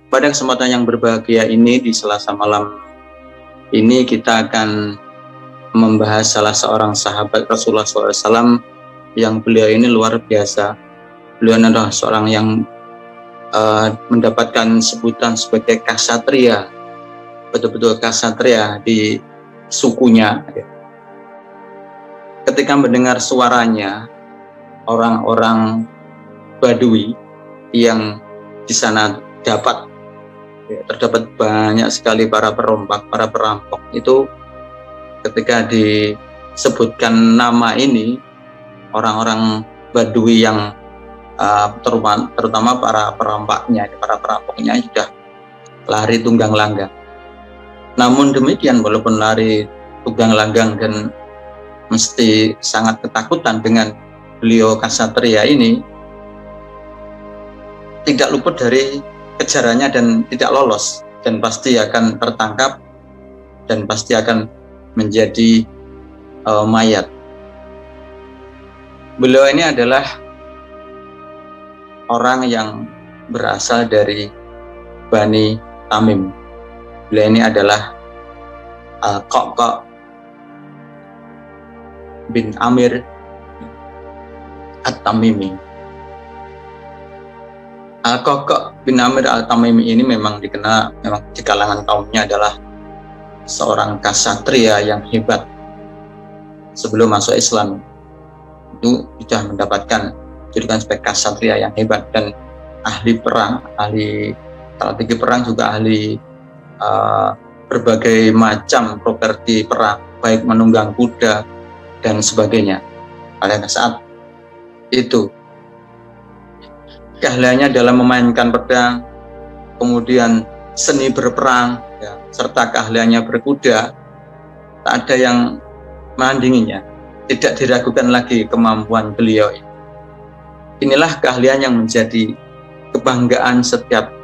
Pada kesempatan yang berbahagia ini, di Selasa malam ini kita akan membahas salah seorang sahabat Rasulullah SAW yang beliau ini luar biasa. Beliau adalah seorang yang mendapatkan sebutan sebagai ksatria, betul-betul ksatria di sukunya. Ketika mendengar suaranya, orang-orang Badui yang di sana terdapat banyak sekali para perampok itu, ketika disebutkan nama ini, orang-orang Badui yang terutama para perampoknya sudah lari tunggang langgang. Namun demikian, walaupun lari tunggang langgang dan mesti sangat ketakutan dengan beliau ksatria ini, tidak luput dari kejarannya dan tidak lolos, dan pasti akan tertangkap dan pasti akan menjadi mayat. Beliau ini adalah orang yang berasal dari Bani Tamim. Beliau ini adalah Al-Qa'qa' bin Amir At-Tamimi. Al-Qa'qa' bin Amir At-Tamimi ini memang dikenal di kalangan kaumnya adalah seorang ksatria yang hebat. Sebelum masuk Islam itu sudah mendapatkan julukan sebagai ksatria yang hebat dan ahli perang, ahli strategi perang, juga ahli berbagai macam properti perang, baik menunggang kuda dan sebagainya. Pada saat itu keahliannya dalam memainkan pedang, kemudian seni berperang, serta keahliannya berkuda, tak ada yang menandinginya. Tidak diragukan lagi kemampuan beliau ini. Inilah keahlian yang menjadi kebanggaan setiap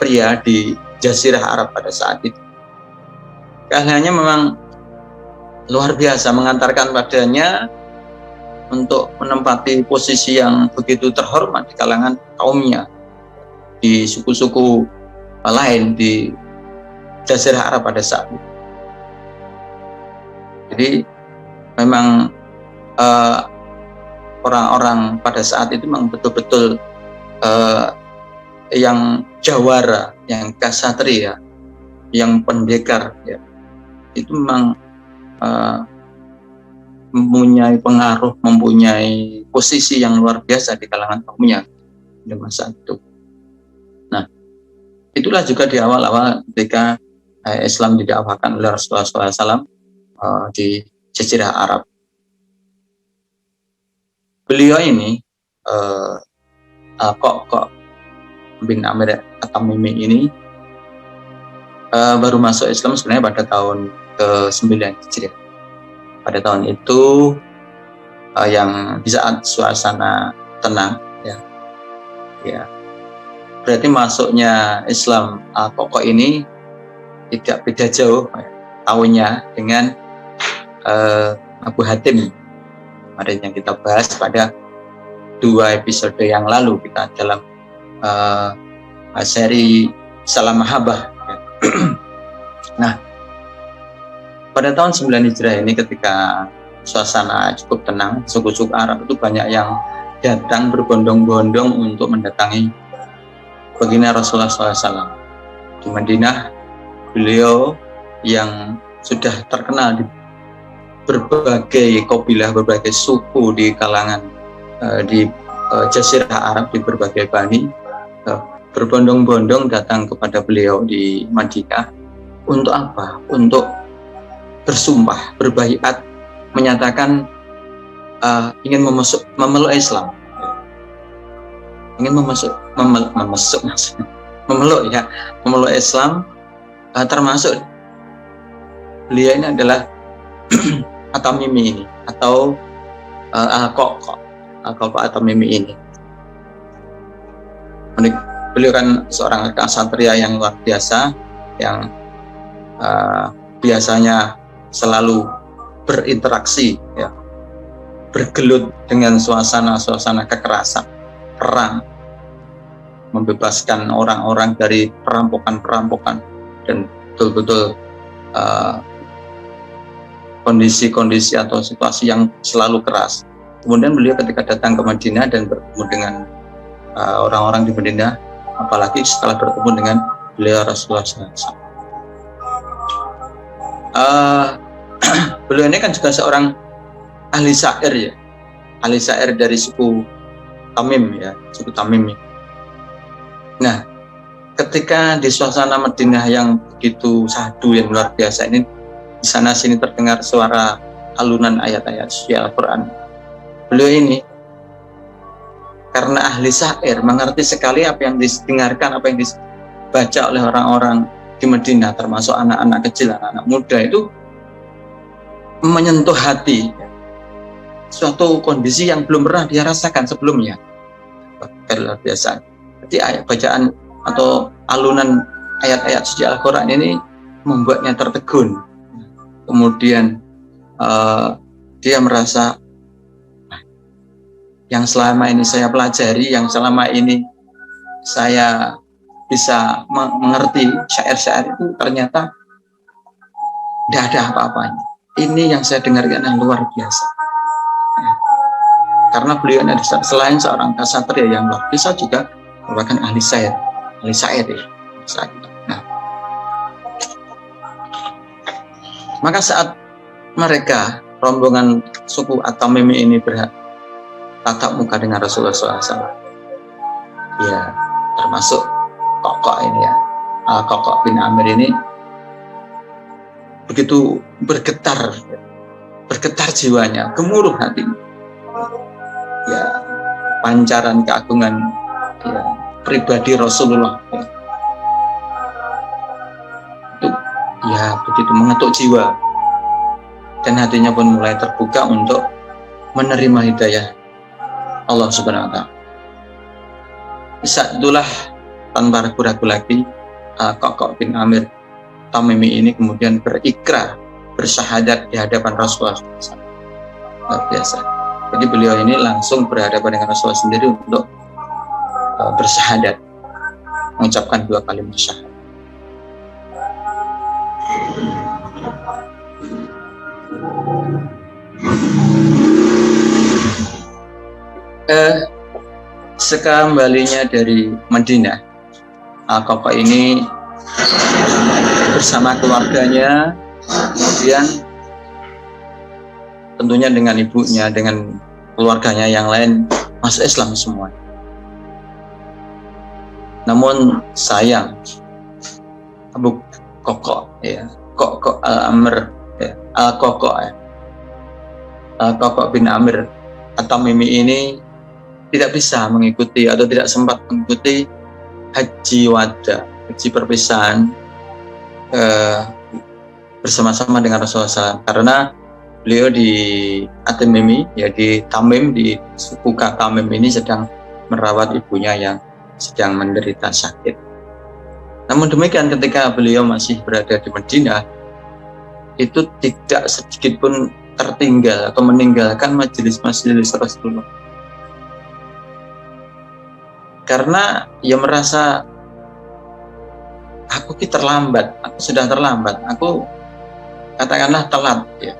pria di Jazirah Arab pada saat itu. Keahliannya memang luar biasa, mengantarkan padanya untuk menempati posisi yang begitu terhormat di kalangan kaumnya, di suku-suku lain di Jazirah Arab pada saat itu. Jadi memang orang-orang pada saat itu memang betul-betul yang jawara, yang ksatria, yang pendekar, ya. Itu memang mempunyai pengaruh, mempunyai posisi yang luar biasa di kalangan kaumnya di masa itu. Nah, itulah juga di awal-awal ketika Islam didakwakan oleh Rasulullah SAW di Jazirah Arab. Beliau ini Al-Qa'qa' bin Amir At-Tamimi ini baru masuk Islam sebenarnya pada tahun ke-9 Hijriah. Pada tahun itu yang di saat suasana tenang, ya. Berarti masuknya Islam Al-Qa'qa' ini tidak beda jauh tahunnya dengan Abu Hatim kemarin yang kita bahas pada 2 episode yang lalu, kita dalam seri Salam Mahabbah. Nah, pada tahun 9 Hijriah ini, ketika suasana cukup tenang, suku-suku Arab itu banyak yang datang berbondong-bondong untuk mendatangi baginda Rasulullah SAW. Di Madinah, beliau yang sudah terkenal di berbagai kabilah, berbagai suku di kalangan di Jazirah Arab, di berbagai bani, berbondong-bondong datang kepada beliau di Madinah. Untuk apa? Untuk bersumpah, berbaiat, menyatakan ingin memeluk Islam, ingin memeluk Islam, termasuk beliau ini adalah At-Tamimi ini, atau Al-Qa'qa' At-Tamimi ini. Beliau kan seorang ksatria yang luar biasa, yang biasanya selalu berinteraksi, ya, bergelut dengan suasana-suasana kekerasan, perang. membebaskan orang-orang dari perampokan-perampokan dan betul-betul kondisi-kondisi atau situasi yang selalu keras. Kemudian beliau ketika datang ke Madinah dan bertemu dengan orang-orang di Madinah, apalagi setelah bertemu dengan beliau Rasulullah SAW. Beliau ini kan juga seorang ahli syair ya, ahli syair dari suku Tamim ya, suku Tamim. Nah, ketika di suasana Madinah yang begitu syahdu yang luar biasa ini, di sana sini terdengar suara alunan ayat-ayat suci Al-Quran. Beliau ini karena ahli syair mengerti sekali apa yang didengarkan, apa yang dibaca oleh orang-orang di Madinah, termasuk anak-anak kecil, anak-anak muda, itu menyentuh hati, suatu kondisi yang belum pernah dia rasakan sebelumnya. Luar biasa. Jadi ayat bacaan atau alunan ayat-ayat suci Al-Quran ini membuatnya tertegun. Kemudian dia merasa yang selama ini saya pelajari, yang selama ini saya bisa mengerti syair-syair itu ternyata tidak ada apa-apanya. Ini yang saya dengarkan yang luar biasa. Karena beliau ini selain seorang ksatria yang luar biasa juga merupakan ahli syair ya. Nah, maka saat mereka rombongan suku At-Tamimi ini bertatap muka dengan Rasulullah SAW, ya termasuk Kokok ini ya, Kokok bin Amir ini begitu bergetar jiwanya, gemuruh hatinya. Ya, pancaran keagungan ya, pribadi Rasulullah ya. Itu ya begitu mengetuk jiwa, dan hatinya pun mulai terbuka untuk menerima hidayah Allah Subhanahu wa Ta'ala. Saat itulah tanpa ragu-ragu lagi Kokok bin Amir Tamimi ini kemudian berikrar, bersyahadat di hadapan Rasulullah SAW. Luar biasa. Jadi beliau ini langsung berhadapan dengan Rasulullah sendiri untuk bersyahadat, mengucapkan 2 kalimat syahadat. Sekembalinya dari Madinah, Kokok ini bersama keluarganya, kemudian tentunya dengan ibunya, dengan keluarganya yang lain masuk Islam semua. Namun sayang, Abu Kokok ya, Kokok Amr ya, Kokok ya, Kokok bin Amir At-Tamimi ini tidak bisa mengikuti atau tidak sempat mengikuti haji wada, haji perpisahan bersama-sama dengan Rasulullah SAW, karena beliau di At-Tamimi ya, di Tamim, di suku Tamim ini sedang merawat ibunya yang sedang menderita sakit. Namun demikian ketika beliau masih berada di Madinah, itu tidak sedikit pun tertinggal atau meninggalkan majelis-majelis Rasulullah, karena ia merasa aku terlambat, aku sudah terlambat, aku katakanlah telat ya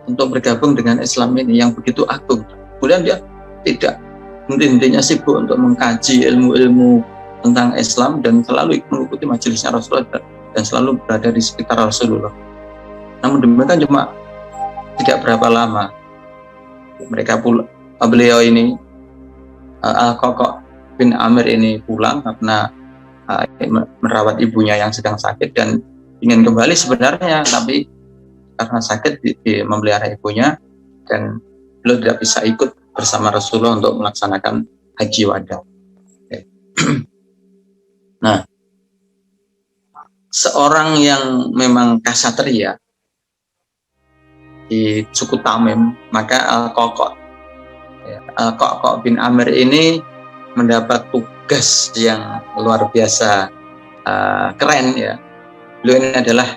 untuk bergabung dengan Islam ini yang begitu agung. Kemudian dia tidak henti-hentinya sibuk untuk mengkaji ilmu-ilmu tentang Islam dan selalu mengikuti majelisnya Rasulullah dan selalu berada di sekitar Rasulullah. Namun demikian cuma tidak berapa lama beliau ini Kokok bin Amir ini pulang karena merawat ibunya yang sedang sakit dan ingin kembali sebenarnya, tapi karena sakit memelihara ibunya dan beliau tidak bisa ikut bersama Rasulullah untuk melaksanakan haji wada. Nah, seorang yang memang ksatria di suku Tamim, maka Kokok bin Amir ini mendapat tugas yang luar biasa keren ya. Beliau ini adalah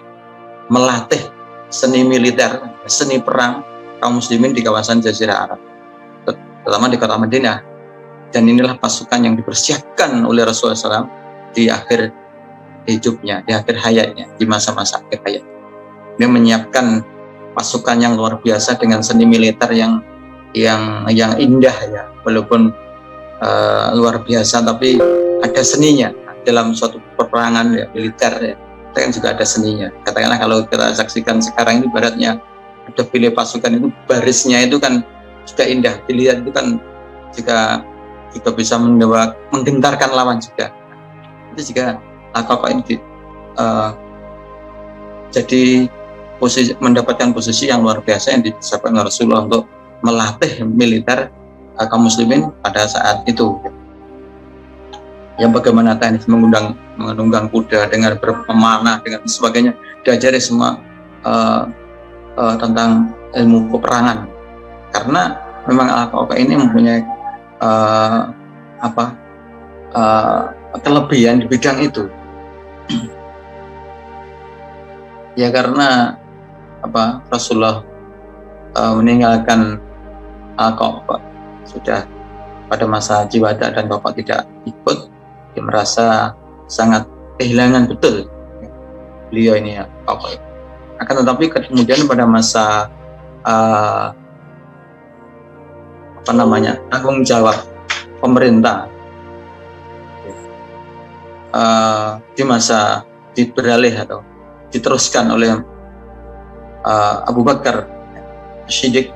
melatih seni militer, seni perang kaum muslimin di kawasan Jazirah Arab, terutama di kota Madinah. Dan inilah pasukan yang dipersiapkan oleh Rasulullah SAW di akhir hidupnya, di akhir hayatnya, di masa-masa akhir hayat. Dia menyiapkan pasukan yang luar biasa dengan seni militer yang indah ya, walaupun luar biasa, tapi ada seninya dalam suatu peperangan ya, militer ya. Itu kan juga ada seninya. Katakanlah kalau kita saksikan sekarang ini baratnya ada pilih pasukan itu barisnya itu kan juga indah dilihat, itu kan juga bisa menggentarkan lawan juga. Itu juga kokoh ini jadi mendapatkan posisi yang luar biasa yang disebutkan Rasulullah untuk melatih militer kaum muslimin pada saat itu. Yang bagaimana teknis menunggang kuda dengan berpemanah dengan sebagainya, diajari semua tentang ilmu peperangan. Karena memang Al-Qaqa ini mempunyai kelebihan di bidang itu. Ya karena Rasulullah meninggalkan Al-Qaqa sudah pada masa haji wada dan Bapak tidak ikut, dia merasa sangat kehilangan betul beliau ini ya Bapak. Akan tetapi kemudian pada masa tanggung jawab pemerintah di masa beralih atau diteruskan oleh Abu Bakar Siddiq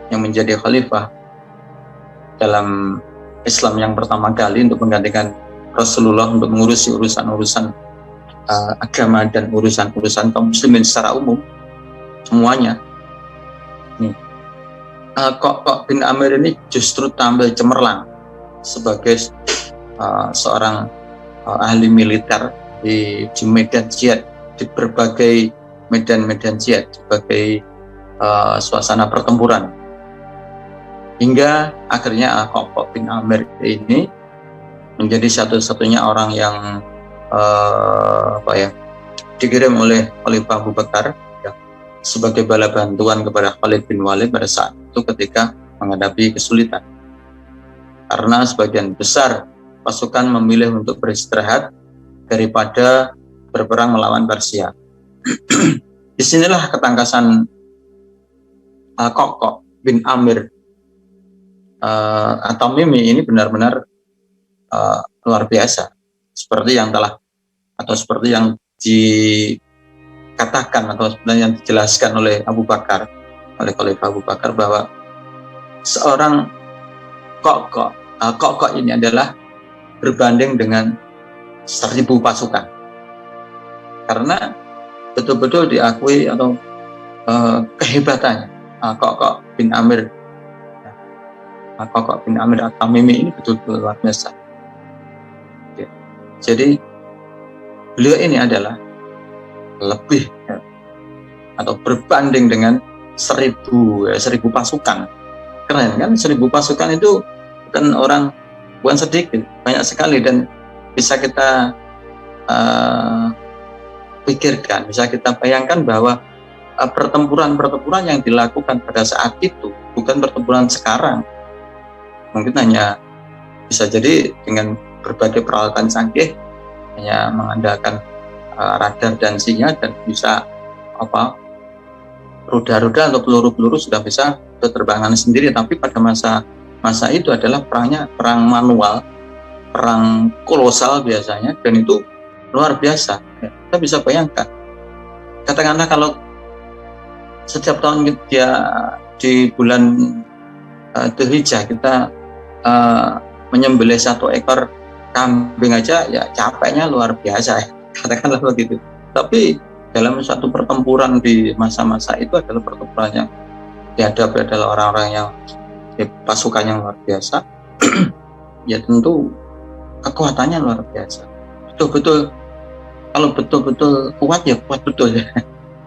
yang menjadi khalifah dalam Islam yang pertama kali untuk menggantikan Rasulullah untuk mengurusi urusan-urusan agama dan urusan-urusan kaum muslimin secara umum semuanya. Nih, Qaqa bin Amir ini justru tampil cemerlang sebagai seorang ahli militer di medan jihad, di berbagai medan jihad, sebagai suasana pertempuran. Hingga akhirnya Qaqa bin Amir ini menjadi satu-satunya orang yang dikirim oleh Khalifah Abu Bakar ya, sebagai bala bantuan kepada Khalid bin Walid pada saat itu ketika menghadapi kesulitan. Karena sebagian besar pasukan memilih untuk beristirahat daripada berperang melawan Persia. Disinilah ketangkasan Qaqa bin Amir atau Mimi ini benar-benar luar biasa, seperti yang dikatakan atau sebenarnya yang dijelaskan oleh Khalifah Abu Bakar bahwa seorang Qaqa ini adalah berbanding dengan 1000 pasukan, karena betul-betul diakui atau kehebatannya Qaqa bin Amir At-Tamimi ini betul-betul luar biasa. Jadi beliau ini adalah lebih atau berbanding dengan 1000 pasukan. Keren kan, 1000 pasukan itu bukan sedikit, banyak sekali, dan bisa kita pikirkan, bisa kita bayangkan bahwa pertempuran yang dilakukan pada saat itu bukan pertempuran sekarang. Mungkin hanya bisa jadi dengan berbagai peralatan canggih, hanya mengandalkan radar dan sinyal, dan bisa rudal-rudal atau peluru-peluru sudah bisa berterbangan sendiri. Tapi pada masa itu adalah perang manual, perang kolosal biasanya, dan itu luar biasa. Kita bisa bayangkan, katakanlah kalau setiap tahun di bulan Dzulhijjah kita menyembelih 1 ekor kambing aja ya capeknya luar biasa ya, katakanlah begitu. Tapi dalam satu pertempuran di masa-masa itu adalah pertempuran yang dihadapi adalah orang-orang yang pasukan yang luar biasa. Ya tentu kekuatannya luar biasa. Betul-betul, kalau betul-betul kuat ya kuat betul ya.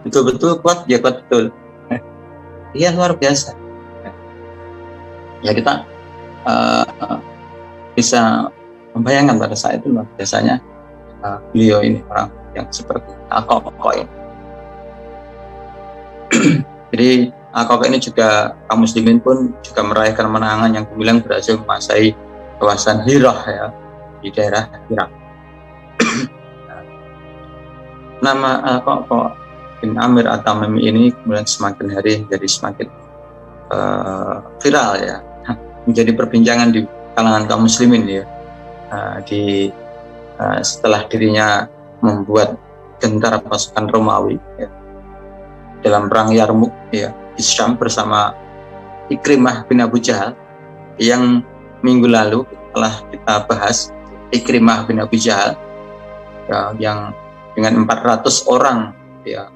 Betul-betul kuat ya kuat betul. Iya luar biasa. Ya kita bisa membayangkan pada saat itu luar biasanya beliau ini orang yang seperti Qaqa ini. Jadi Qaqa ini juga kaum muslimin pun juga meraih kemenangan yang gemilang, berhasil menguasai kawasan Hirah ya, di daerah Irak. Nama Al-Qa'qa' bin Amir At-Tamimi ini kemudian semakin hari jadi semakin viral ya, menjadi perbincangan di kalangan kaum muslimin ya, setelah dirinya membuat gentar pasukan Romawi ya, dalam perang Yarmuk ya, di Syam bersama Ikrimah bin Abu Jahal, yang minggu lalu telah kita bahas. Ikrimah bin Abu Jahal ya, yang dengan 400 orang ya,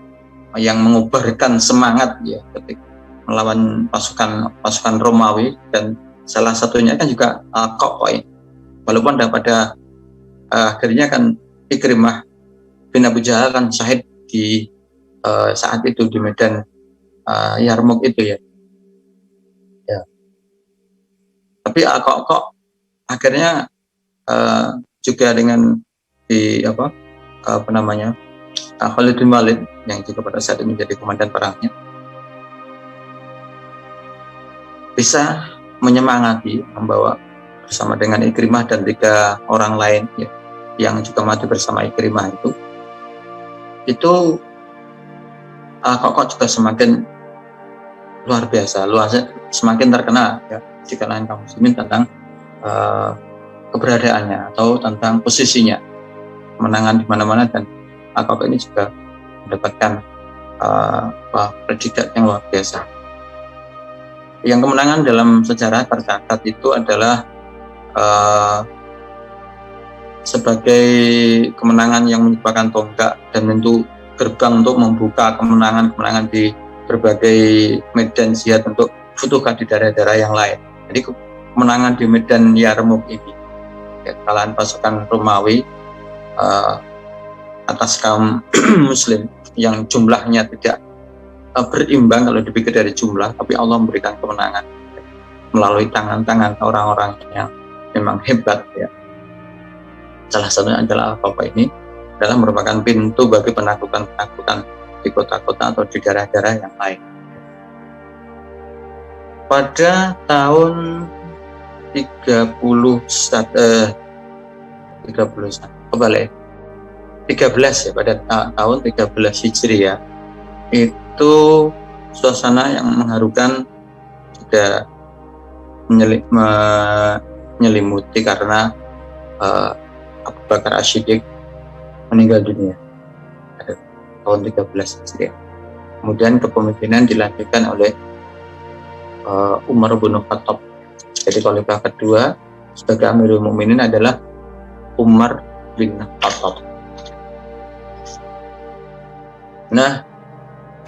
yang mengobarkan semangat ya ketika melawan pasukan Romawi, dan salah satunya kan juga Al-Qa'qa'. Walaupun pada akhirnya kan Ikrimah bin Abu Jahal kan syahid di saat itu di medan Yarmuk itu ya. Tapi Al-Qa'qa' akhirnya juga dengan Khalid bin Walid yang juga pada saat itu menjadi komandan perangnya, bisa menyemangati, membawa bersama dengan Ikrimah dan 3 orang lain ya, yang juga mati bersama Ikrimah itu Al-Qa'qa' juga semakin luar biasa, semakin terkenal ya di kalangan kaum muslimin tentang keberadaannya atau tentang posisinya, kemenangan di mana-mana, dan Al-Qa'qa' ini juga mendapatkan predikat yang luar biasa. Yang kemenangan dalam sejarah tercatat itu adalah sebagai kemenangan yang merupakan tonggak dan tentu gerbang untuk membuka kemenangan-kemenangan di berbagai medan jihad untuk futuhat di daerah-daerah yang lain. Jadi kemenangan di medan Yarmuk ini ya, kalahan pasukan Romawi atas kaum muslim yang jumlahnya tidak berimbang kalau dipikir dari jumlah, tapi Allah memberikan kemenangan melalui tangan-tangan orang-orang yang memang hebat ya. Salah satunya adalah Al-Qa'qa' ini adalah merupakan pintu bagi penaklukan-penaklukan di kota-kota atau di daerah-daerah yang lain. Pada tahun 13 ya, pada tahun 13 Hijriah itu suasana yang mengharukan juga menyelimuti karena Abu Bakar As-Siddiq meninggal dunia pada tahun 13 Hijriah. Kemudian kepemimpinan dilanjutkan oleh Umar bin Khattab. Jadi khalifah kedua sebagai Amirul Mukminin adalah Umar bin Khattab. Nah,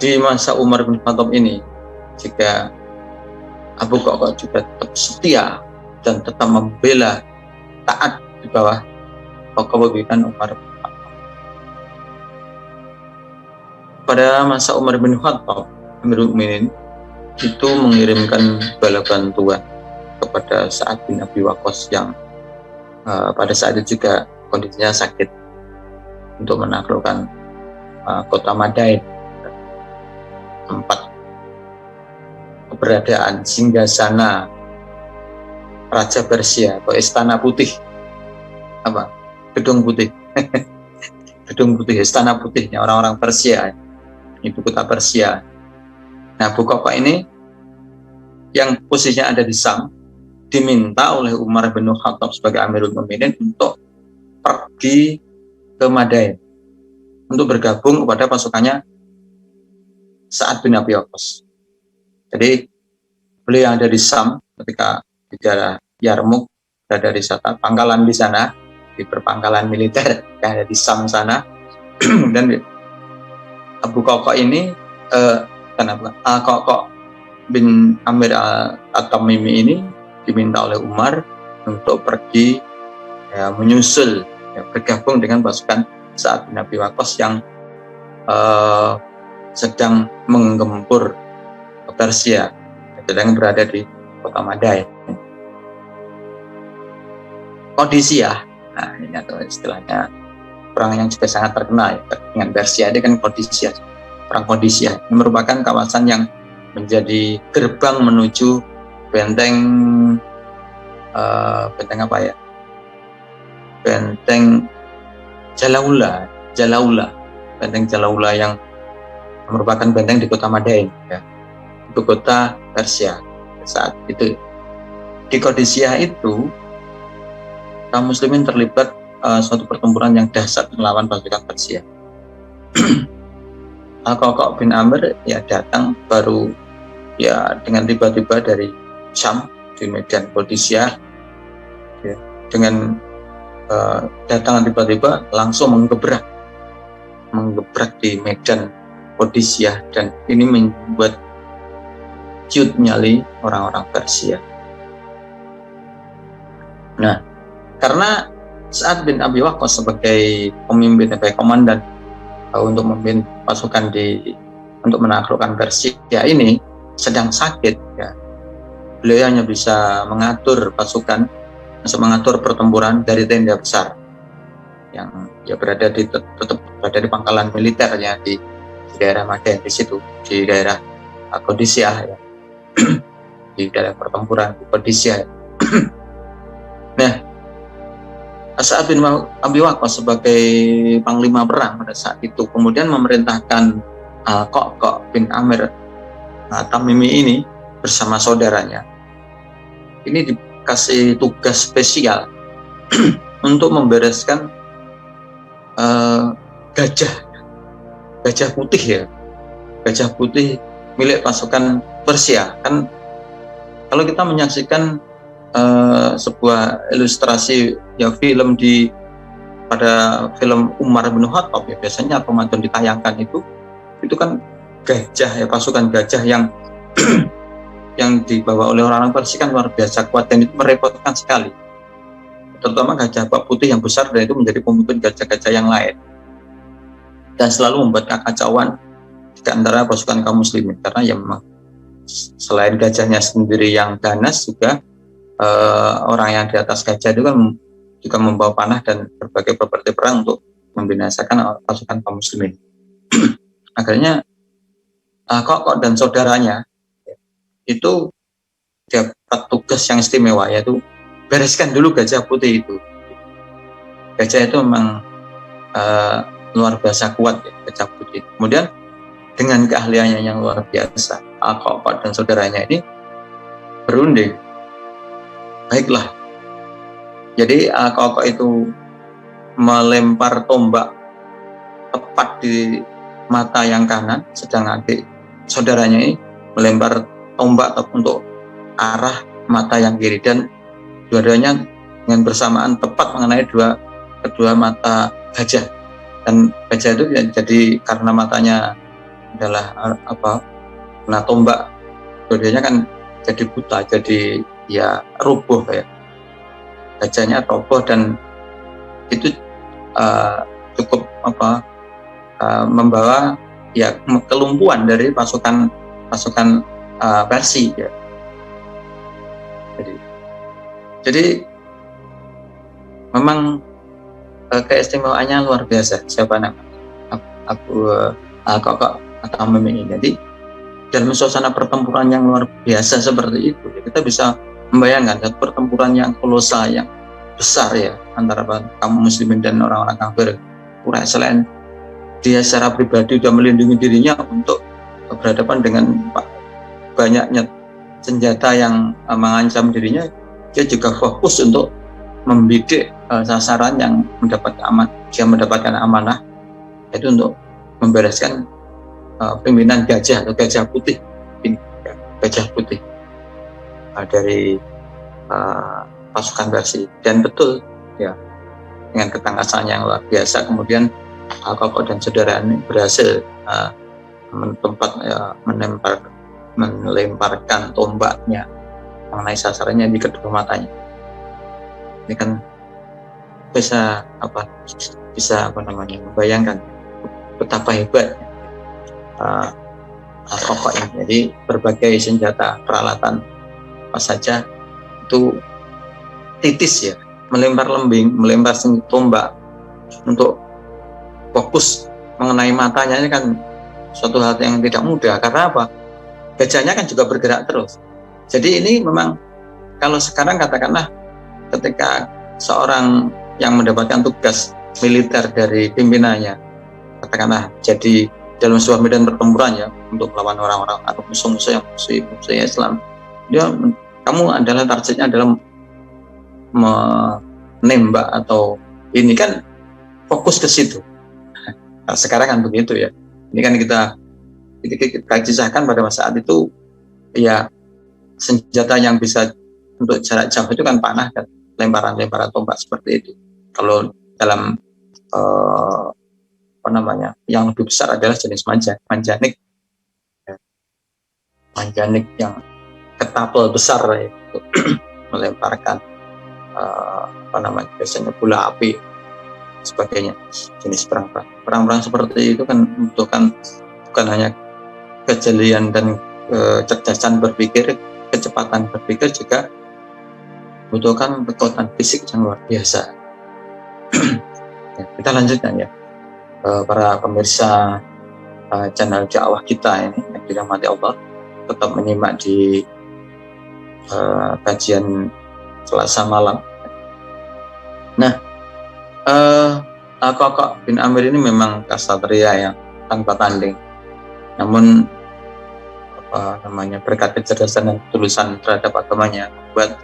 di masa Umar bin Khattab ini, jika Abu Qa'qa' juga tetap setia dan tetap membela, taat di bawah kepemimpinan Umar bin Khattab. Pada masa Umar bin Khattab, Amirul Mukminin itu mengirimkan bala bantuan kepada Sa'ad bin Abi Waqqas yang pada saat itu juga kondisinya sakit, untuk menaklukkan kota Madain, tempat keberadaan singgasana Raja Persia atau Istana Putih, Gedung Putih Gedung Putih, Istana Putihnya orang-orang Persia, ibu kota Persia. Nah, Abu Qa'qa' ini yang posisinya ada di Sam diminta oleh Umar bin Khattab sebagai Amirul Mukminin untuk pergi ke Madain untuk bergabung kepada pasukannya Sa'ad bin Abi Waqqas. Jadi beliau yang ada di Sam ketika di daerah Yarmuk, berada di sana, pangkalan di sana, di perpangkalan militer yang ada di Sam sana. Dan Abu Qa'qa' ini Al-Qa'qa' bin Amir At-Tamimi ini diminta oleh Umar untuk pergi menyusul bergabung dengan pasukan Sa'ad bin Abi Waqqas yang sedang menggempur Persia, sedang berada di kota Madain. Qadisiyah, nah ini atau istilahnya perang yang juga sangat terkenal ya, dengan Persia. Ini kan Qadisiyah, perang Qadisiyah. Ini merupakan kawasan yang menjadi gerbang menuju benteng benteng apa ya? Benteng Jalaula, benteng Jalaula yang merupakan benteng di kota Madain, ya, ibu kota Persia saat itu. Di Qadisiyah itu kaum muslimin terlibat suatu pertempuran yang dahsyat melawan pasukan Persia. Al-Qaqah bin Amr ya datang baru ya dengan tiba-tiba dari Syam di medan Qadisiyah, ya, dengan datang tiba-tiba langsung menggebrak di medan Qadisiyah, dan ini membuat ciut nyali orang-orang Persia. Nah, karena Sa'ad bin Abi Waqqas sebagai pemimpin, sebagai komandan untuk memimpin pasukan untuk menaklukkan Persia ini sedang sakit, ya, beliau hanya bisa mengatur pasukan, mengatur pertempuran dari tenda besar yang ya tetap berada di pangkalan militernya di daerah Madain, di situ di daerah Qadisiyah, ya. Di daerah pertempuran di Qadisiyah. Nah, Sa'ad bin Abi Waqqas sebagai panglima perang pada saat itu kemudian memerintahkan Al-Qaqah bin Amr Tamimi ini bersama saudaranya ini dikasih tugas spesial untuk membereskan gajah putih, ya, gajah putih milik pasukan Persia. Kan kalau kita menyaksikan sebuah ilustrasi ya film pada film Umar bin Khattab, ya, biasanya Ramadan ditayangkan itu kan gajah, ya, pasukan gajah yang yang dibawa oleh orang-orang Persia kan luar biasa kuat, dan itu merepotkan sekali, terutama gajah putih yang besar, dan itu menjadi pemimpin gajah-gajah yang lain dan selalu membuat kekacauan di antara pasukan kaum muslimin, karena ya memang selain gajahnya sendiri yang ganas, juga orang yang di atas gajah itu kan juga membawa panah dan berbagai properti perang untuk membinasakan pasukan kaum muslimin. Akhirnya Qaqah dan saudaranya itu dapat tugas yang istimewa, yaitu bereskan dulu gajah putih itu. Gajah itu memang luar biasa kuat, ya, gajah putih. Kemudian dengan keahliannya yang luar biasa, Qaqah dan saudaranya ini berunding. Baiklah, jadi Qaqah itu melempar tombak tepat di mata yang kanan, sedang adik saudaranya ini melempar tombak untuk arah mata yang kiri, dan dua-duanya dengan bersamaan tepat mengenai kedua mata gajah. Dan gajah itu jadi karena matanya adalah kena tombak, dua-duanya kan jadi buta, jadi ya roboh, ya, gajahnya roboh, dan itu cukup membawa ya kelumpuhan dari pasukan Persia, ya. Jadi memang keistimewaannya luar biasa siapa Qaqah atau Tamimi ini. Jadi dalam suasana pertempuran yang luar biasa seperti itu, ya, kita bisa membayangkan satu pertempuran yang kolosal, yang besar, ya, antara kaum muslimin dan orang-orang kafir. Selain dia secara pribadi sudah melindungi dirinya untuk berhadapan dengan banyaknya senjata yang mengancam dirinya, dia juga fokus untuk membidik sasaran yang mendapatkan amanah, yaitu untuk membereskan pimpinan gajah atau gajah putih, dari pasukan Persia. Dan betul, ya, dengan ketangkasan yang luar biasa, kemudian Qaqah dan saudaranya berhasil melemparkan tombaknya mengenai sasarannya di kedua matanya. Ini kan bisa membayangkan betapa hebatnya Qaqah ini. Jadi berbagai senjata peralatan apa saja itu titis, ya, melempar lembing, melempar tombak untuk fokus mengenai matanya, ini kan suatu hal yang tidak mudah. Karena apa? Gajahnya kan juga bergerak terus. Jadi ini memang kalau sekarang katakanlah ketika seorang yang mendapatkan tugas militer dari pimpinannya, katakanlah jadi dalam sebuah medan pertempuran ya, untuk melawan orang-orang atau musuh-musuh yang musuh Islam, kamu adalah targetnya adalah menembak atau ini kan fokus ke situ. Nah, sekarang kan begitu ya. Ini kan kita kisahkan pada saat itu ya, senjata yang bisa untuk jarak jauh itu kan panah dan lemparan-lemparan tombak seperti itu. Kalau dalam yang lebih besar adalah jenis manjanik ya. Manjanik yang ketapel besar ya, untuk melemparkan biasanya bola api sebagainya. Jenis perang seperti itu kan membutuhkan bukan hanya kejelian dan kecerdasan berpikir, kecepatan berpikir, juga membutuhkan kekuatan fisik yang luar biasa. Ya, kita lanjutkan ya, para pemirsa channel dakwah kita ini yang dirahmati Allah, tetap menyimak di kajian Selasa malam. Nah, Al-Qaqa bin Amir ini memang ksatria yang tanpa tanding, namun berkat kecerdasan dan ketulusan terhadap agamanya membuat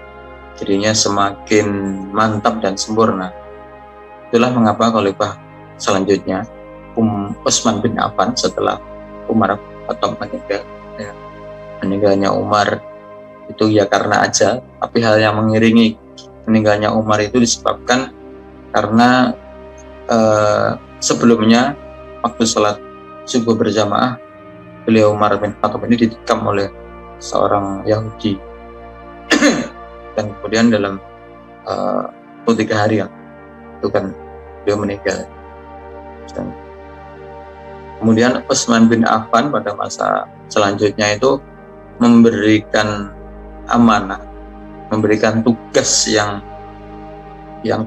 dirinya semakin mantap dan sempurna. Itulah mengapa khalifah selanjutnya Utsman bin Affan setelah Umar atau meninggalnya Umar itu ya karena ajal, tapi hal yang mengiringi meninggalnya Umar itu disebabkan karena sebelumnya waktu sholat subuh berjamaah, beliau Umar bin Khattab ini ditikam oleh seorang Yahudi dan kemudian dalam 3 hari itu kan beliau meninggal. Dan kemudian Utsman bin Affan pada masa selanjutnya itu memberikan amanah, memberikan tugas yang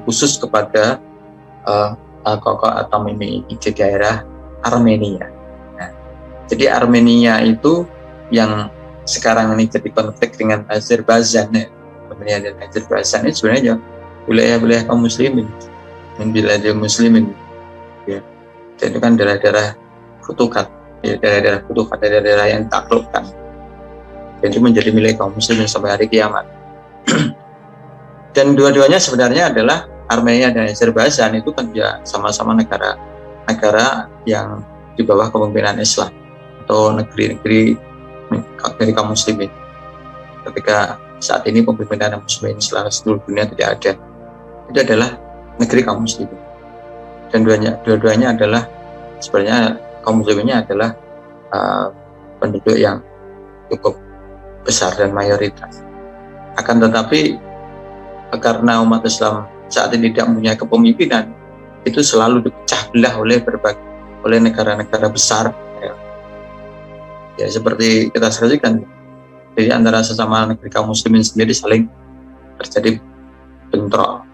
khusus kepada Al-Qaqa at-Tamimi di daerah Armenia. Nah, jadi Armenia itu yang sekarang ini jadi konflik dengan Azerbaijan ya. Armenia dan Azerbaijan ini sebenarnya wilayah-wilayah kaum muslimin, wilayah muslimin ya. Dan itu kan daerah-daerah futuhat, ya, daerah-daerah yang taklukkan. Dan itu menjadi milik kaum muslimin sampai hari kiamat. Dan dua-duanya sebenarnya adalah Armenia dan Azerbaijan itu kan ya sama-sama negara yang di bawah kepemimpinan Islam atau negeri dari kaum muslimin. Ketika saat ini pemimpinan muslimin seluruh dunia tidak ada, itu adalah negeri kaum muslimin. Dan dua-duanya adalah sebenarnya kaum musliminnya adalah penduduk yang cukup besar dan mayoritas. Akan tetapi karena umat Islam saat ini tidak punya kepemimpinan, itu selalu dipecah belah oleh negara-negara besar ya seperti kita saksikan, jadi antara sesama negeri kaum muslimin sendiri saling terjadi bentrok,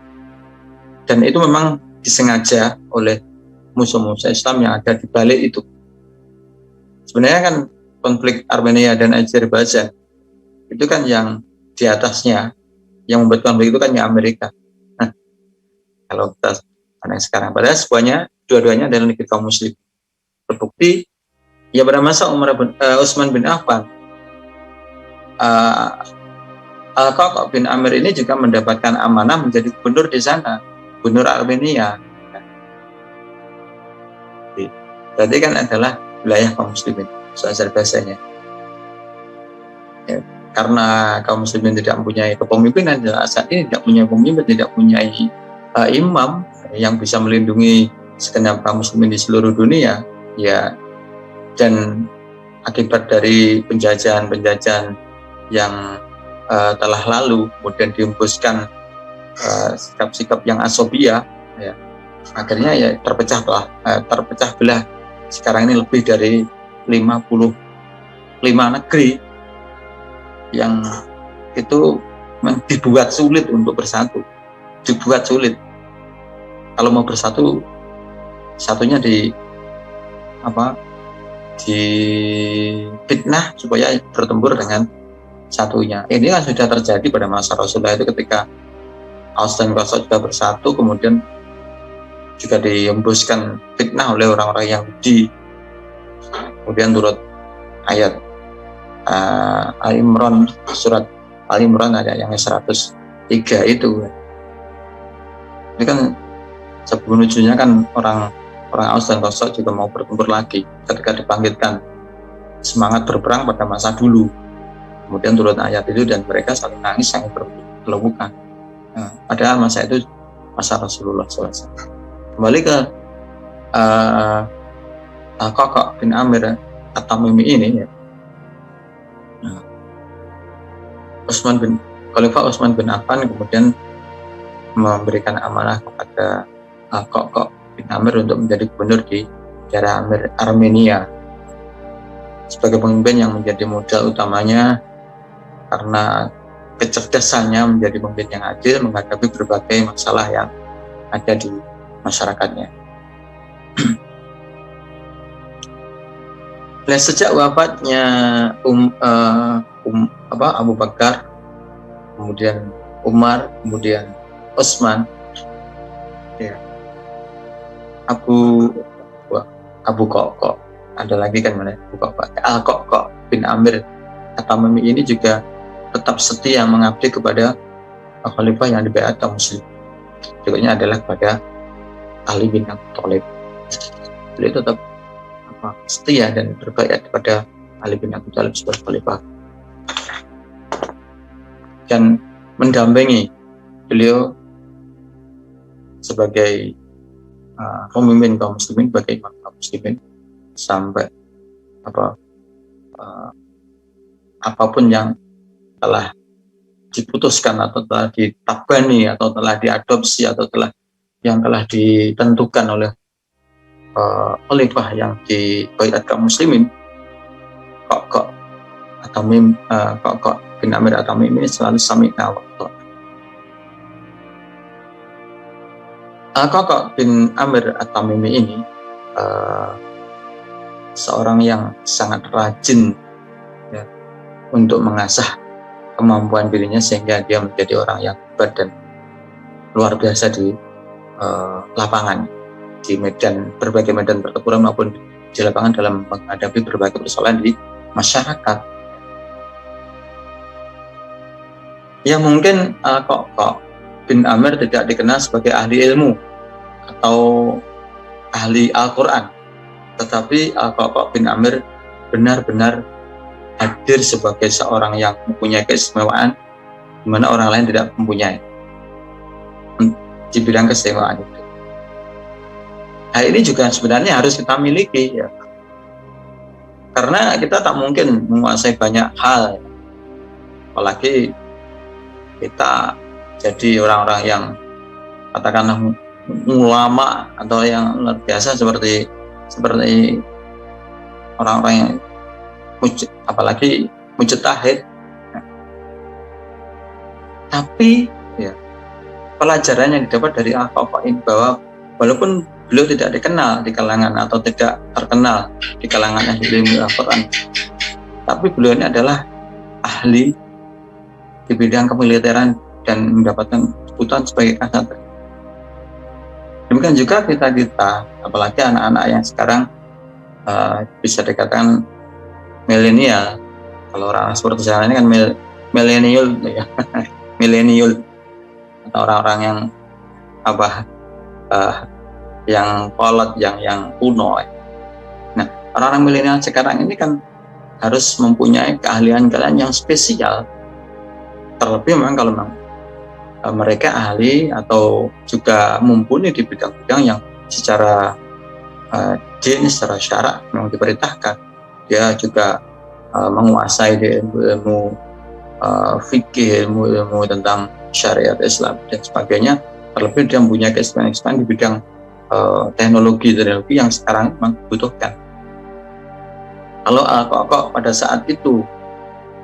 dan itu memang disengaja oleh musuh-musuh Islam yang ada di balik itu. Sebenarnya kan konflik Armenia dan Azerbaijan itu kan yang di atasnya, yang membuat konflik itu kan ya Amerika. Nah, kalau kita pandang sekarang, padahal dua-duanya adalah negeri kaum muslim. Terbukti ya pada masa Utsman bin Affan, Al-Qaqa bin Amir ini juga mendapatkan amanah menjadi gubernur di sana, gubernur Armenia. Berarti kan adalah wilayah kaum muslimin, Azerbaijan ya. Karena kaum muslimin tidak mempunyai kepemimpinan, saat ini tidak punya pemimpin, tidak punya imam yang bisa melindungi segenap kaum muslimin di seluruh dunia ya. Dan akibat dari penjajahan yang telah lalu, kemudian dihembuskan sikap-sikap yang asobia ya, akhirnya ya terpecah belah. Sekarang ini lebih dari 55 negeri yang itu dibuat sulit untuk bersatu, dibuat sulit. Kalau mau bersatu, satunya di fitnah supaya bertempur dengan satunya. Ini kan sudah terjadi pada masa Rasulullah itu ketika Aus dan Khazraj juga bersatu, kemudian juga dihembuskan fitnah oleh orang-orang Yahudi. Kemudian turut ayat Al-Imran, surat Al-Imran ayat yang 103 itu. Ini kan sebelumnya kan orang Aus dan Khazraj juga mau bertempur lagi ketika dibangkitkan semangat berperang pada masa dulu. Kemudian turun ayat itu dan mereka saling nangis, saling berpelukan. Nah, padahal masa itu masa Rasulullah SAW. Kembali ke Al-Qa'qa' bin Amir At-Tamimi ini ya. Nah, Khalifah Utsman bin Affan kemudian memberikan amanah kepada Al-Qa'qa' bin Amir untuk menjadi gubernur di daerah Armenia sebagai pemimpin yang menjadi modal utamanya karena kecerdasannya menjadi pemimpin yang adil menghadapi berbagai masalah yang ada di masyarakatnya. Sejak wafatnya Abu Bakar, kemudian Umar, kemudian Utsman, ya, Abu Qa'qa', ada lagi kan mana? Al-Qa'qa' bin Amir At-Tamimi ini juga tetap setia mengabdi kepada khalifah yang dibaiat kaum muslim. Berikutnya adalah kepada Ali bin Abi Thalib. Beliau tetap setia dan berbaiat kepada Ali bin Abi Thalib sebagai khalifah dan mendampingi beliau sebagai pemimpin kaum muslimin, sebagai imam kaum muslimin sampai apapun yang telah diputuskan atau telah ditabani atau telah diadopsi atau telah ditentukan oleh khalifah yang dibaiat kaum muslimin, Qa'qa' bin Amir At-Tamimi ini selalu sami'na wa ata'na. Qa'qa' bin Amir At-Tamimi ini seorang yang sangat rajin ya, untuk mengasah kemampuan dirinya sehingga dia menjadi orang yang hebat dan luar biasa di lapangan, di berbagai medan pertempuran maupun di lapangan dalam menghadapi berbagai persoalan di masyarakat. Ya mungkin Qa'qa' bin Amir tidak dikenal sebagai ahli ilmu atau ahli Al-Quran, tetapi Qa'qa' bin Amir benar-benar hadir sebagai seorang yang mempunyai keistimewaan di mana orang lain tidak mempunyai di bidang keistimewaan itu. Nah, ini juga sebenarnya harus kita miliki ya. Karena kita tak mungkin menguasai banyak hal, apalagi kita jadi orang-orang yang katakanlah ulama atau yang luar biasa seperti orang-orang yang apalagi mujtahid. Tapi ya, pelajaran yang didapat dari Al-Qa'qa' ini bahwa walaupun beliau tidak dikenal di kalangan atau tidak terkenal di kalangan ahli ilmu Al-Quran, tapi beliau ini adalah ahli di bidang kemiliteran dan mendapatkan sebutan sebagai kasatria. Demikian juga kita apalagi anak-anak yang sekarang bisa dikatakan milenial. Kalau orang seperti saya ini kan milenial ya, milenial atau orang-orang yang yang kolot, yang kuno. Nah, orang-orang milenial sekarang ini kan harus mempunyai keahlian-keahlian yang spesial. Terlebih memang kalau mereka ahli atau juga mumpuni di bidang-bidang yang secara din, secara syarak memang diperintahkan. Dia juga menguasai ilmu fikih, ilmu tentang syariat Islam dan sebagainya. Terlebih dia mempunyai keistimewaan di bidang teknologi yang sekarang memang dibutuhkan. Kalau Al-Qa'qa' pada saat itu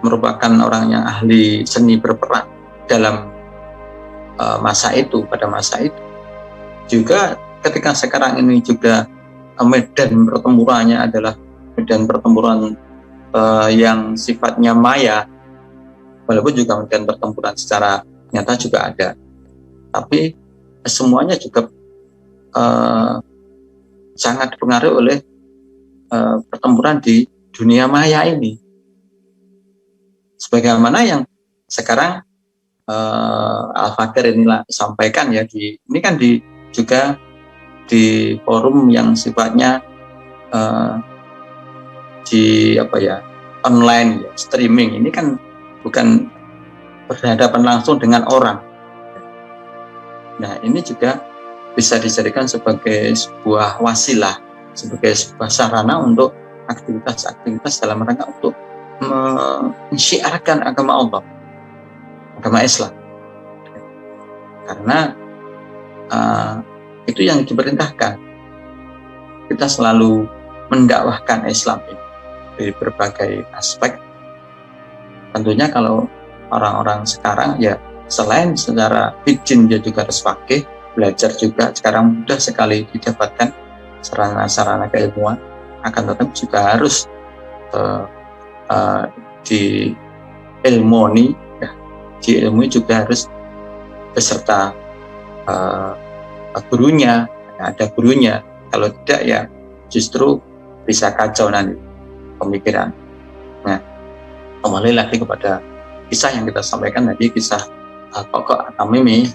merupakan orang yang ahli seni berperang dalam pada masa itu juga ketika sekarang ini juga medan pertempurannya adalah medan pertempuran yang sifatnya maya, walaupun juga medan pertempuran secara nyata juga ada. tapi semuanya juga sangat dipengaruhi oleh pertempuran di dunia maya ini. Sebagaimana yang sekarang Al-Fakir inilah sampaikan ya, ini kan juga di forum yang sifatnya di online ya, streaming. Ini kan bukan berhadapan langsung dengan orang. Nah, ini juga bisa dijadikan sebagai sebuah wasilah, sebagai sebuah sarana untuk aktivitas-aktivitas dalam rangka untuk mensyiarkan agama Allah, agama Islam. Karena itu yang diperintahkan. Kita selalu mendakwahkan Islam ini dari berbagai aspek. Tentunya kalau orang-orang sekarang ya, selain secara fiqh dia juga harus pakai, belajar juga. Sekarang mudah sekali didapatkan sarana-sarana keilmuan, akan tetapi juga harus diilmoni ya, diilmui juga harus beserta gurunya, ada gurunya. Kalau tidak ya justru bisa kacau nanti pemikiran. Nah, kembali lagi kepada kisah yang kita sampaikan tadi, kisah Al-Qaqa At-Tamimi.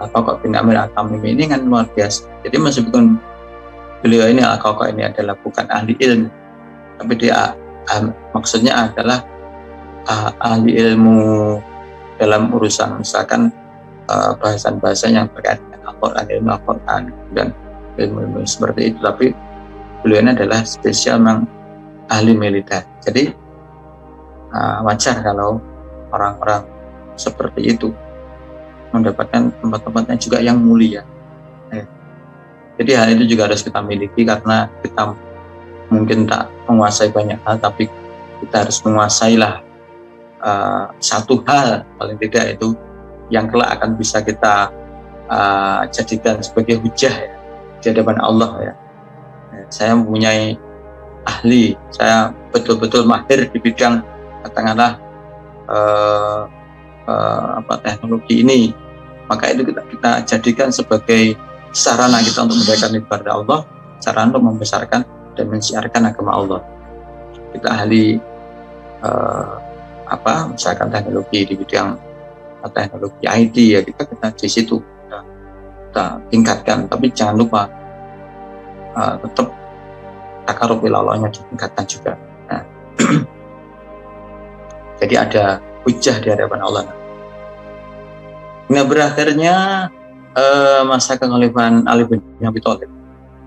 Al-Qaqa bin Amir At-Tamimi ini kan luar biasa. Jadi meskipun beliau ini, Al-Qaqa ini adalah bukan ahli ilmu, tapi dia maksudnya adalah ahli ilmu dalam urusan misalkan bahasan-bahasan yang berkaitan dengan Al-Quran, ilmu Al-Quran dan ilmu seperti itu. Tapi beliau ini adalah spesial memang ahli militer. Jadi wajar kalau orang-orang seperti itu mendapatkan tempat-tempatnya juga yang mulia. Jadi hal itu juga harus kita miliki, karena kita mungkin tak menguasai banyak hal, tapi kita harus menguasailah satu hal paling tidak, itu yang kelak akan bisa kita jadikan sebagai hujah ya, di hadapan Allah ya. Saya mempunyai ahli, saya betul-betul mahir di bidang katakanlah teknologi ini, maka itu kita jadikan sebagai sarana kita untuk mendekatkan kepada Allah, sarana untuk membesarkan dan mensiarkan agama Allah. Kita ahli misalkan teknologi di bidang teknologi IT ya, kita di situ kita tingkatkan, tapi jangan lupa tetap takarub ilalahnya ditingkatkan juga. Nah, jadi ada hujah di hadapan Allah. Nah, berakhirnya masa kekhalifahan Ali bin Abi Thalib.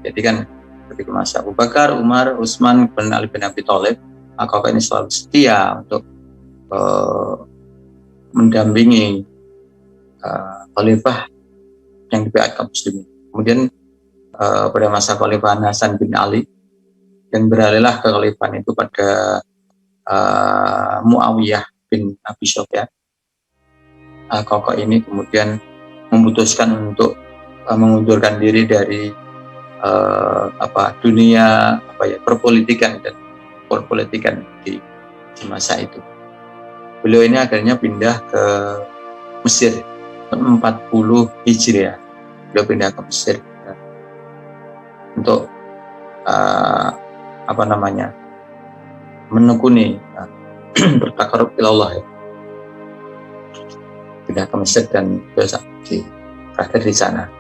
Jadi kan ketika masa Abu Bakar, Umar, Utsman, dan Ali bin Abi Thalib, Al-Qaqa ini selalu setia untuk mendampingi khalifah yang dipihak kaum muslimin. Kemudian pada masa kekhalifahan Hasan bin Ali, dan beralihlah kekhalifahan itu pada Muawiyah bin Abi Sufyan. Al-Qaqa ini kemudian memutuskan untuk mengundurkan diri dari dunia perpolitikan di masa itu. Beliau ini akhirnya pindah ke Mesir 40 Hijriah. Beliau pindah ke Mesir untuk menekuni bertakarub ilallah ya. Pindah ke Mesir dan berakhir di sana.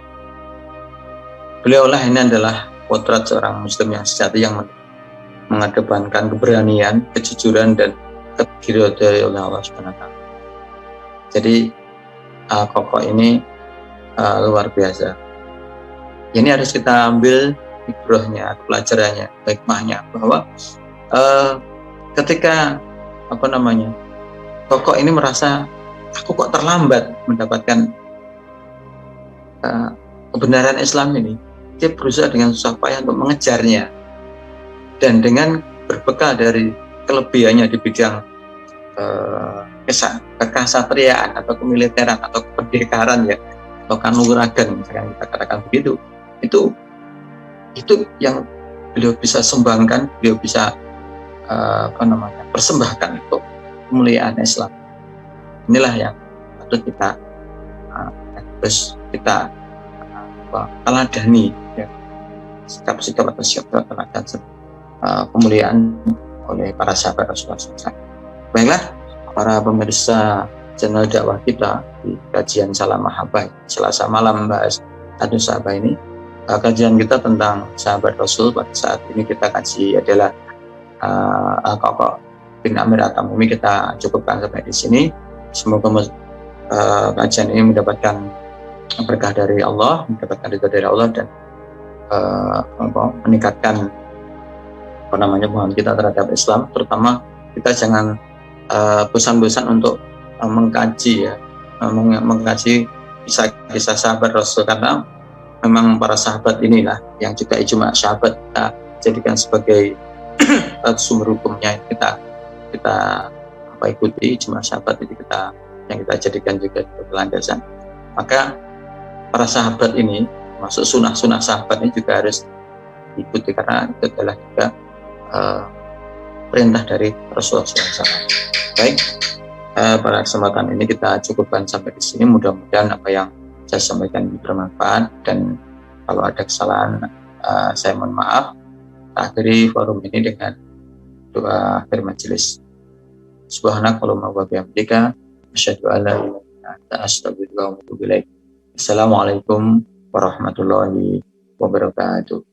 Beliau lah ini adalah potret seorang muslim yang sejati, yang mengedepankan keberanian, kejujuran, dan diridhoi oleh Allah Subhanahu wa taala. Jadi Al-Qaqa ini luar biasa. Ini harus kita ambil ibrahnya, pelajarannya, hikmahnya, bahwa ketika Qaqa ini merasa, aku kok terlambat mendapatkan kebenaran Islam ini, dia berusaha dengan susah payah untuk mengejarnya, dan dengan berbekal dari kelebihannya di bidang kesatriaan atau kemiliteran atau kependekaran ya, atau kanuragan misalkan kita katakan begitu, itu yang beliau bisa sumbangkan, beliau bisa persembahkan untuk kemuliaan Islam. Inilah yang patut kita terus kita teladani ya, sikap-sikap atau sikap teladan kemuliaan oleh para sahabat Rasulullah SAW. Baiklah para pemirsa channel dakwah kita di kajian Salam Mahabbah Selasa malam membahas satu sahabat ini. Kajian kita tentang sahabat Rasul pada saat ini kita kaji adalah Al-Qaqa bin Amir At-Tamimi. Kita cukupkan sampai di sini. Semoga kajian ini mendapatkan berkah dari Allah, mendapatkan ridho dari Allah, dan meningkatkan pemahaman kita terhadap Islam. Terutama kita jangan bosan-bosan untuk mengkaji ya, mengkaji kisah-kisah sahabat Rasul, karena memang para sahabat inilah yang juga ijma sahabat kita jadikan sebagai sumber hukumnya. Kita ikuti ijma sahabat itu, yang kita jadikan juga sebagai landasan. Maka para sahabat ini, masuk sunnah sahabat ini juga harus diikuti, karena itu adalah juga perintah dari Rasulullah SAW. Baik, pada kesempatan ini kita cukupkan sampai di sini. Mudah-mudahan apa yang saya sampaikan bermanfaat, dan kalau ada kesalahan saya mohon maaf. Akhiri forum ini dengan doa akhir majelis. Subhanakallahumma wa bihamdika asyhadu an la ilaha illa anta astaghfiruka wa atubu ilaik. Assalamualaikum warahmatullahi wabarakatuh.